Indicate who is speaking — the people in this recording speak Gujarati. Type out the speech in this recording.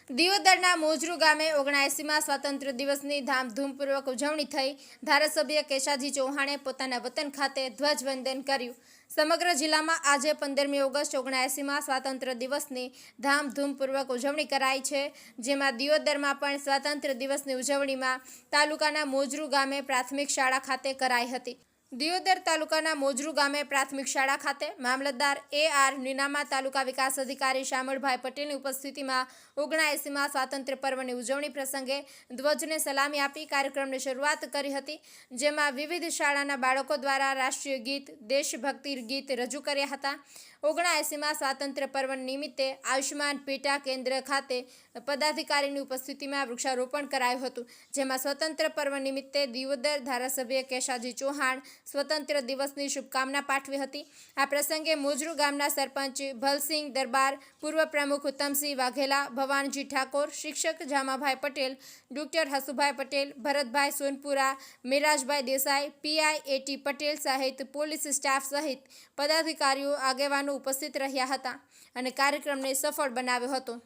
Speaker 1: દિયોદરના મોજરૂ ગામે 79મા સ્વાતંત્ર્ય દિવસની ધામધૂમપૂર્વક ઉજવણી થઈ। ધારાસભ્ય કેશાજી ચૌહાણે પોતાના વતન ખાતે ધ્વજવંદન કર્યું। સમગ્ર જિલ્લામાં આજે 15મી ઓગસ્ટ 79મા સ્વાતંત્ર્ય દિવસની ધામધૂમપૂર્વક ઉજવણી કરાઈ છે, જેમાં દિયોદરમાં પણ સ્વાતંત્ર્ય દિવસની ઉજવણીમાં તાલુકાના મોજરૂ ગામે પ્રાથમિક શાળા ખાતે કરાઈ હતી। દિયોદર તાલુકાના મોજરૂ ગામે પ્રાથમિક શાળા ખાતે મામલતદાર AR નીનામા, તાલુકા વિકાસ અધિકારી શામળભાઈ પટેલની ઉપસ્થિતિમાં 79મા સ્વાતંત્ર્ય પર્વની ઉજવણી પ્રસંગે ધ્વજને સલામી આપી કાર્યક્રમની શરૂઆત કરી હતી, જેમાં વિવિધ શાળાના બાળકો દ્વારા રાષ્ટ્રીય ગીત, દેશભક્તિ ગીત રજૂ કર્યા હતા। 79મા સ્વાતંત્ર્ય પર્વ નિમિત્તે આયુષ્માન પેટા કેન્દ્ર ખાતે પદાધિકારીની ઉપસ્થિતિમાં વૃક્ષારોપણ કરાયું હતું, જેમાં સ્વતંત્ર પર્વ નિમિત્તે દિયોદર ધારાસભ્ય કેશાજી ચૌહાણ સ્વતંત્ર દિવસની શુભકામના પાઠવી હતી। આ પ્રસંગે મોજરૂ ગામના સરપંચ ભલસિંહ દરબાર, પૂર્વ પ્રમુખ ઉત્તમસિંહ વાઘેલા, ભવાનજી ઠાકોર, શિક્ષક Jamabhai Patel, doctor Hasubhai Patel, Bharatbhai Sonpura, Merajbhai Desai, PI AT Patel સહિત પોલીસ સ્ટાફ સહિત પદાધિકારીઓ આગેવાનો ઉપસ્થિત રહ્યા હતા અને કાર્યક્રમને સફળ બનાવ્યો હતો।